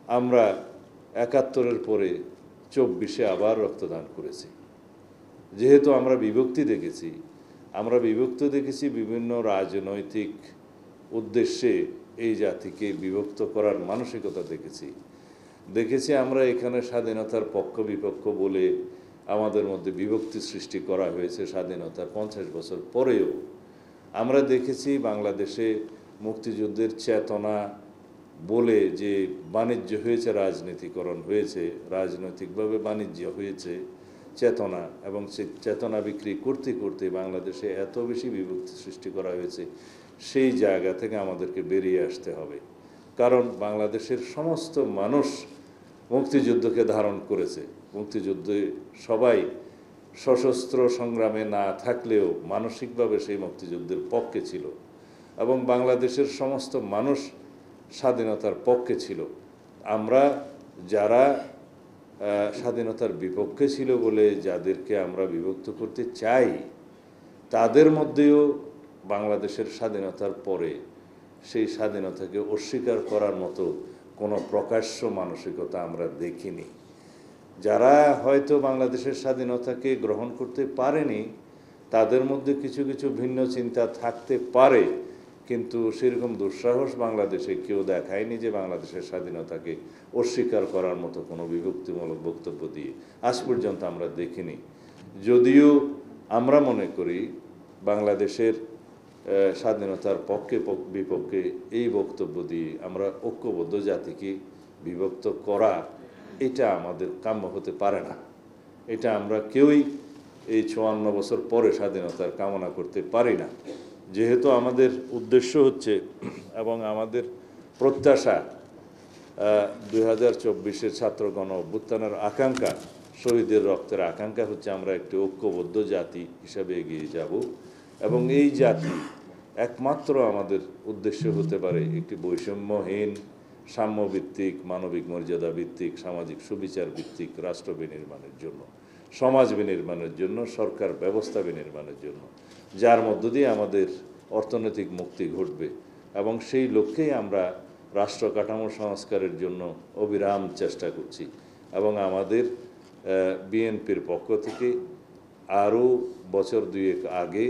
আমরা ৭১-এর পরে ২৪-এ আবার রক্তদান করেছি। যেহেতু আমরা বিভক্তি দেখেছি বিভিন্ন রাজনৈতিক উদ্দেশ্যে এই জাতিকে বিভক্ত করার মানসিকতা দেখেছি আমরা এখানে স্বাধীনতার পক্ষ বিপক্ষ বলে আমাদের মধ্যে বিভক্তি সৃষ্টি করা হয়েছে। স্বাধীনতার ৫০ বছর পরেও আমরা দেখেছি বাংলাদেশে মুক্তিযুদ্ধের চেতনা বলে যে বাণিজ্য হয়েছে, রাজনীতিকরণ হয়েছে, রাজনৈতিকভাবে বাণিজ্য হয়েছে চেতনা, এবং সেই চেতনা বিক্রি করতে করতে বাংলাদেশে এত বেশি বিভক্তি সৃষ্টি করা হয়েছে। সেই জায়গা থেকে আমাদেরকে বেরিয়ে আসতে হবে, কারণ বাংলাদেশের সমস্ত মানুষ মুক্তিযুদ্ধকে ধারণ করেছে। মুক্তিযুদ্ধে সবাই সশস্ত্র সংগ্রামে না থাকলেও মানসিকভাবে সেই মুক্তিযুদ্ধের পক্ষে ছিল, এবং বাংলাদেশের সমস্ত মানুষ স্বাধীনতার পক্ষে ছিল। আমরা যারা স্বাধীনতার বিপক্ষে ছিল বলে যাদেরকে আমরা বিভক্ত করতে চাই, তাদের মধ্যেও বাংলাদেশের স্বাধীনতার পরে সেই স্বাধীনতাকে অস্বীকার করার মতো কোনো প্রকাশ্য মানসিকতা আমরা দেখিনি। যারা হয়তো বাংলাদেশের স্বাধীনতাকে গ্রহণ করতে পারেনি, তাদের মধ্যে কিছু কিছু ভিন্ন চিন্তা থাকতে পারে, কিন্তু সেরকম দুঃসাহস বাংলাদেশে কেউ দেখায়নি যে বাংলাদেশের স্বাধীনতাকে অস্বীকার করার মতো কোনো বিভক্তিমূলক বক্তব্য দিয়ে আজ পর্যন্ত আমরা দেখিনি। যদিও আমরা মনে করি বাংলাদেশের স্বাধীনতার পক্ষে বিপক্ষে এই বক্তব্য দিয়ে আমরা ঐক্যবদ্ধ জাতিকে বিভক্ত করা, এটা আমাদের কাম্য হতে পারে না। এটা আমরা কেউই এই ৫৪ বছর পরে স্বাধীনতার কামনা করতে পারি না। যেহেতু আমাদের উদ্দেশ্য হচ্ছে এবং আমাদের প্রত্যাশা ২০২৪-এর ছাত্র গণ অভ্যুত্থানের আকাঙ্ক্ষা, শহীদের রক্তের আকাঙ্ক্ষা হচ্ছে আমরা একটি ঐক্যবদ্ধ জাতি হিসাবে এগিয়ে যাব, এবং এই জাতি একমাত্র আমাদের উদ্দেশ্য হতে পারে একটি বৈষম্যহীন, সাম্যভিত্তিক, মানবিক মর্যাদা ভিত্তিক, সামাজিক সুবিচার ভিত্তিক রাষ্ট্র বিনির্মাণের জন্য, সমাজ বিনির্মাণের জন্য, সরকার ব্যবস্থা বিনির্মাণের জন্য, যার মধ্য দিয়ে আমাদের অর্থনৈতিক মুক্তি ঘটবে। এবং সেই লক্ষ্যেই আমরা রাষ্ট্র কাঠামো সংস্কারের জন্য অবিরাম চেষ্টা করছি। এবং আমাদের বিএনপির পক্ষ থেকে আরও বছর দুয়েক আগে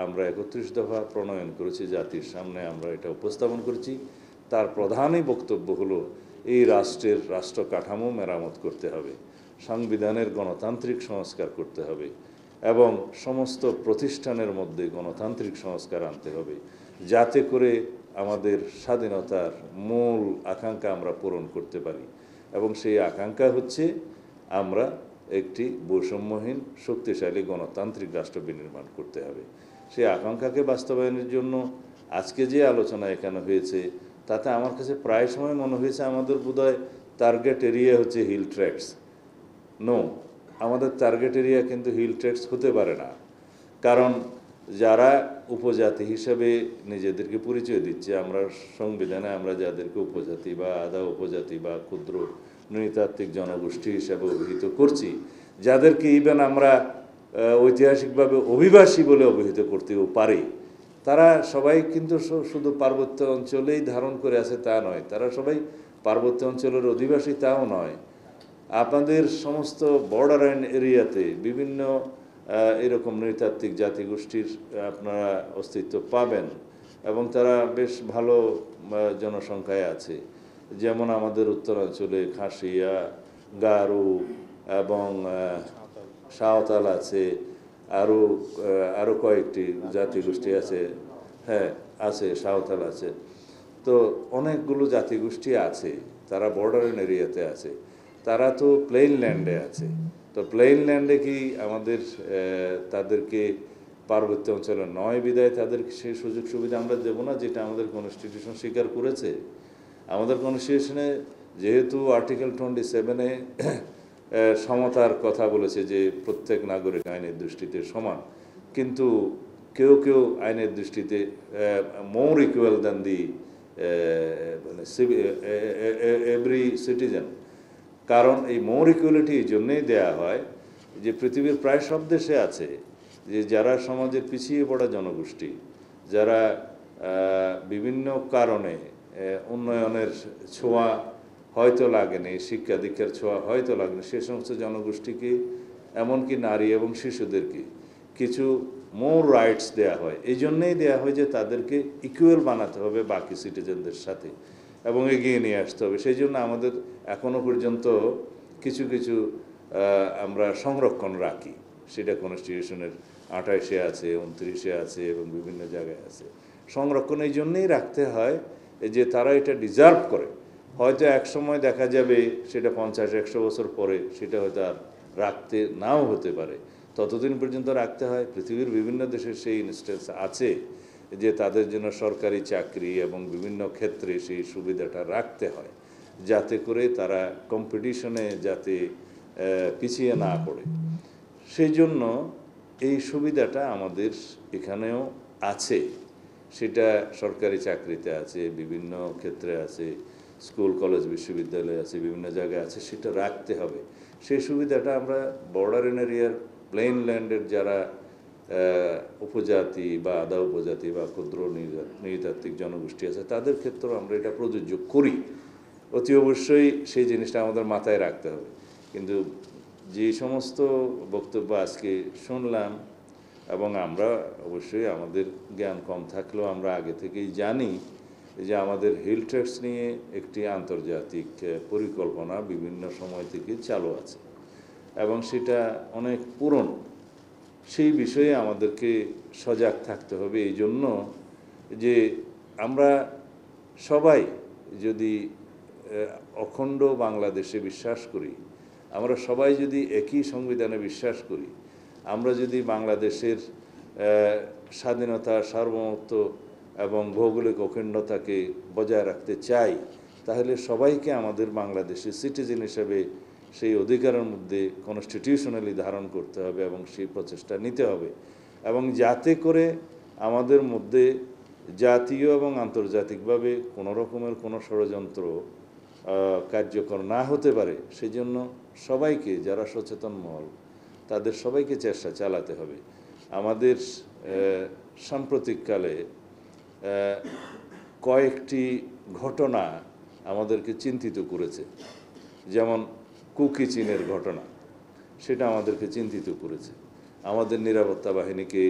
আমরা ৩১ দফা প্রণয়ন করেছি, জাতির সামনে আমরা এটা উপস্থাপন করেছি। তার প্রধানই বক্তব্য হলো এই রাষ্ট্রের রাষ্ট্র কাঠামো মেরামত করতে হবে, সংবিধানের গণতান্ত্রিক সংস্কার করতে হবে, এবং সমস্ত প্রতিষ্ঠানের মধ্যে গণতান্ত্রিক সংস্কার আনতে হবে, যাতে করে আমাদের স্বাধীনতার মূল আকাঙ্ক্ষা আমরা পূরণ করতে পারি। এবং সেই আকাঙ্ক্ষা হচ্ছে আমরা একটি বৈষম্যহীন শক্তিশালী গণতান্ত্রিক রাষ্ট্র বিনির্মাণ করতে হবে। সেই আকাঙ্ক্ষাকে বাস্তবায়নের জন্য আজকে যে আলোচনা এখানে হয়েছে, তাতে আমার কাছে প্রায় সময় মনে হয়েছে আমাদের বোধহয় টার্গেট এরিয়া হচ্ছে হিল ট্র্যাক্টস। নো, আমাদের টার্গেট এরিয়া কিন্তু হিল ট্র্যাক্টস হতে পারে না। কারণ যারা উপজাতি হিসেবে নিজেদেরকে পরিচয় দিচ্ছে, আমরা সংবিধানে আমরা যাদেরকে উপজাতি বা আধা উপজাতি বা ক্ষুদ্র নৃতাত্ত্বিক জনগোষ্ঠী হিসাবে অভিহিত করছি, যাদেরকে ইভেন আমরা ঐতিহাসিকভাবে অভিবাসী বলে অভিহিত করতেও পারি, তারা সবাই কিন্তু শুধু পার্বত্য অঞ্চলেই ধারণ করে আছে তা নয়, তারা সবাই পার্বত্য অঞ্চলের অধিবাসী তাও নয়। আপনাদের সমস্ত বর্ডার এরিয়াতে বিভিন্ন এরকম নৃতাত্ত্বিক জাতিগোষ্ঠীর আপনারা অস্তিত্ব পাবেন, এবং তারা বেশ ভালো জনসংখ্যায় আছে। যেমন আমাদের উত্তরাঞ্চলে খাসিয়া, গারো এবং সাঁওতাল আছে, আরও কয়েকটি জাতিগোষ্ঠী আছে, হ্যাঁ আছে, সাঁওতাল আছে। তো অনেকগুলো জাতিগোষ্ঠী আছে, তারা বর্ডার এরিয়াতে আছে, তারা তো প্লেন ল্যান্ডে আছে। তো প্লেন ল্যান্ডে কি আমাদের তাদেরকে পার্বত্য অঞ্চলে নয় বিদায় তাদেরকে সেই সুযোগ সুবিধা আমরা দেবো না, যেটা আমাদের কনস্টিটিউশন স্বীকার করেছে। আমাদের কনস্টিটিউশনে যেহেতু আর্টিকেল 27-এ সমতার কথা বলেছে যে প্রত্যেক নাগরিক আইনের দৃষ্টিতে সমান, কিন্তু কেউ কেউ আইনের দৃষ্টিতে মোর equal than the every citizen. কারণ এই মোর ইকুয়ালিটি এই জন্যেই দেওয়া হয় যে পৃথিবীর প্রায় সব দেশে আছে যে যারা সমাজের পিছিয়ে পড়া জনগোষ্ঠী, যারা বিভিন্ন কারণে উন্নয়নের ছোঁয়া হয়তো লাগেনি, শিক্ষা দীক্ষার ছোঁয়া হয়তো লাগেনি, সে সমস্ত জনগোষ্ঠীকে এমনকি নারী এবং শিশুদেরকে কিছু মোর রাইটস দেয়া হয়। এই জন্যেই দেওয়া হয় যে তাদেরকে ইকুয়াল বানাতে হবে বাকি সিটিজেনদের সাথে এবং এগিয়ে নিয়ে আসতে হবে। সেই জন্য আমাদের এখনও পর্যন্ত কিছু কিছু আমরা সংরক্ষণ রাখি, সেটা কনস্টিটিউশনের 28-এ আছে, 29-এ আছে এবং বিভিন্ন জায়গায় আছে। সংরক্ষণ এই জন্যেই রাখতে হয় যে তারা এটা ডিজার্ভ করে। হয়তো এক সময় দেখা যাবে সেটা 50-100 বছর পরে সেটা হয়তো আর রাখতে নাও হতে পারে, ততদিন পর্যন্ত রাখতে হয়। পৃথিবীর বিভিন্ন দেশের সেই ইনস্টেন্স আছে যে তাদের জন্য সরকারি চাকরি এবং বিভিন্ন ক্ষেত্রে সেই সুবিধাটা রাখতে হয়, যাতে করে তারা কম্পিটিশনে যাতে পিছিয়ে না পড়ে। সেই জন্য এই সুবিধাটা আমাদের এখানেও আছে, সেটা সরকারি চাকরিতে আছে, বিভিন্ন ক্ষেত্রে আছে, স্কুল কলেজ বিশ্ববিদ্যালয়ে আছে, বিভিন্ন জায়গায় আছে, সেটা রাখতে হবে। সেই সুবিধাটা আমরা বর্ডার এরিয়ার প্লেন ল্যান্ডের যারা উপজাতি বা আধা উপজাতি বা ক্ষুদ্র নৃতাত্ত্বিক জনগোষ্ঠী আছে তাদের ক্ষেত্রেও আমরা এটা প্রযোজ্য করি। অতি অবশ্যই সেই জিনিসটা আমাদের মাথায় রাখতে হবে। কিন্তু যে সমস্ত বক্তব্য আজকে শুনলাম, এবং আমরা অবশ্যই আমাদের জ্ঞান কম থাকলেও আমরা আগে থেকেই জানি যে আমাদের হিল ট্রেক্স নিয়ে একটি আন্তর্জাতিক পরিকল্পনা বিভিন্ন সময় থেকে চালু আছে এবং সেটা অনেক পুরনো। সেই বিষয়ে আমাদেরকে সজাগ থাকতে হবে, এই জন্য যে আমরা সবাই যদি অখণ্ড বাংলাদেশে বিশ্বাস করি, আমরা সবাই যদি একই সংবিধানে বিশ্বাস করি, আমরা যদি বাংলাদেশের স্বাধীনতা, সার্বভৌমত্ব এবং ভৌগোলিক অখণ্ডতাকে বজায় রাখতে চাই, তাহলে সবাইকে আমাদের বাংলাদেশের সিটিজেন হিসেবে সেই অধিকারের মধ্যে কনস্টিটিউশনালি ধারণ করতে হবে এবং সেই প্রচেষ্টা নিতে হবে, এবং যাতে করে আমাদের মধ্যে জাতীয় এবং আন্তর্জাতিকভাবে কোনো রকমের কোনো ষড়যন্ত্র কার্যকর না হতে পারে, সেই জন্য সবাইকে, যারা সচেতন মহল তাদের সবাইকে চেষ্টা চালাতে হবে। আমাদের সাম্প্রতিককালে কয়েকটি ঘটনা আমাদেরকে চিন্তিত করেছে, যেমন কুকি চীনের ঘটনা, সেটা আমাদেরকে চিন্তিত করেছে, আমাদের নিরাপত্তা বাহিনীকে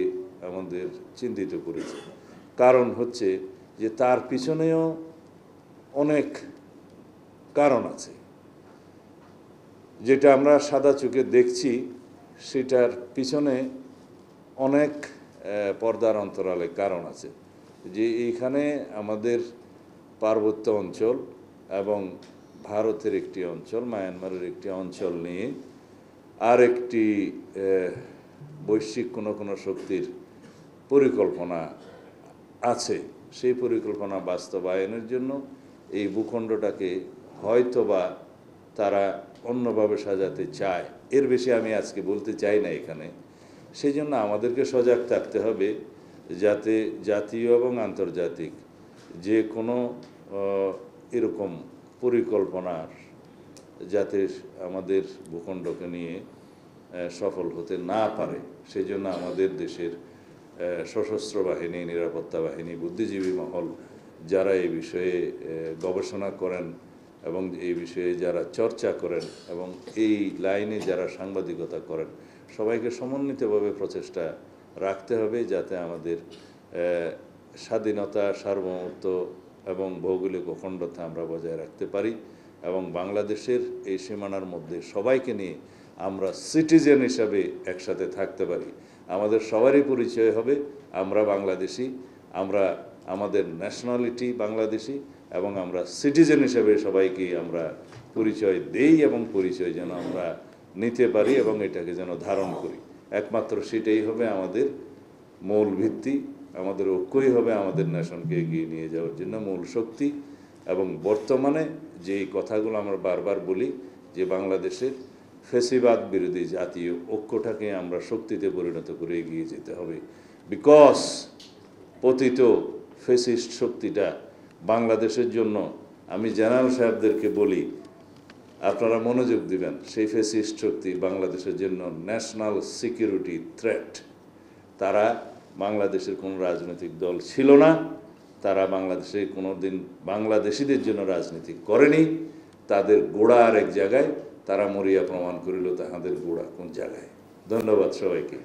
আমাদের চিন্তিত করেছে। কারণ হচ্ছে যে তার পিছনেও অনেক কারণ আছে, যেটা আমরা সাদা চোখে দেখছি সেটার পিছনে অনেক পর্দার অন্তরালে কারণ আছে। যে এইখানে আমাদের পার্বত্য অঞ্চল এবং ভারতের একটি অঞ্চল, মায়ানমারের একটি অঞ্চল নিয়ে আর একটি বৈশ্বিক কোনো শক্তির পরিকল্পনা আছে। সেই পরিকল্পনা বাস্তবায়নের জন্য এই ভূখণ্ডটাকে হয়তোবা তারা অন্যভাবে সাজাতে চায়, এর বেশি আমি আজকে বলতে চাই না এখানে। সেই জন্য আমাদেরকে সজাগ থাকতে হবে যাতে জাতীয় এবং আন্তর্জাতিক যে কোনো এরকম পরিকল্পনার যাতে আমাদের ভূখণ্ডকে নিয়ে সফল হতে না পারে। সেই জন্য আমাদের দেশের সশস্ত্র বাহিনী, নিরাপত্তা বাহিনী, বুদ্ধিজীবী মহল যারা এই বিষয়ে গবেষণা করেন এবং এই বিষয়ে যারা চর্চা করেন এবং এই লাইনে যারা সাংবাদিকতা করেন, সবাইকে সমন্বিতভাবে প্রচেষ্টা রাখতে হবে যাতে আমাদের স্বাধীনতা, সার্বভৌমত্ব এবং ভৌগোলিক অখণ্ডতা আমরা বজায় রাখতে পারি এবং বাংলাদেশের এই সীমানার মধ্যে সবাইকে নিয়ে আমরা সিটিজেন হিসাবে একসাথে থাকতে পারি। আমাদের সবারই পরিচয় হবে আমরা বাংলাদেশি, আমরা আমাদের ন্যাশনালিটি বাংলাদেশি এবং আমরা সিটিজেন হিসেবে সবাইকে আমরা পরিচয় দেই এবং পরিচয় যেন আমরা নিতে পারি এবং এটাকে যেন ধারণ করি। একমাত্র সেটাই হবে আমাদের মূল ভিত্তি, আমাদের ঐক্যই হবে আমাদের নেশনকে এগিয়ে নিয়ে যাওয়ার জন্য মূল শক্তি। এবং বর্তমানে যেই কথাগুলো আমরা বারবার বলি যে বাংলাদেশের ফ্যাসিবাদ বিরোধী জাতীয় ঐক্যটাকে আমরা শক্তিতে পরিণত করে এগিয়ে যেতে হবে। বিকজ পতিত ফ্যাসিস্ট শক্তিটা বাংলাদেশের জন্য, আমি জেনারেল সাহেবদেরকে বলি আপনারা মনোযোগ দিবেন, সেই ফ্যাসিস্ট শক্তি বাংলাদেশের জন্য ন্যাশনাল সিকিউরিটি থ্রেট। তারা বাংলাদেশের কোনো রাজনৈতিক দল ছিল না, তারা বাংলাদেশে কোনো দিন বাংলাদেশিদের জন্য রাজনীতি করেনি, তাদের গোড়া আর এক জায়গায়, তারা মরিয়া প্রমাণ করিল তাহাদের গোড়া কোন জায়গায়। ধন্যবাদ সবাইকে।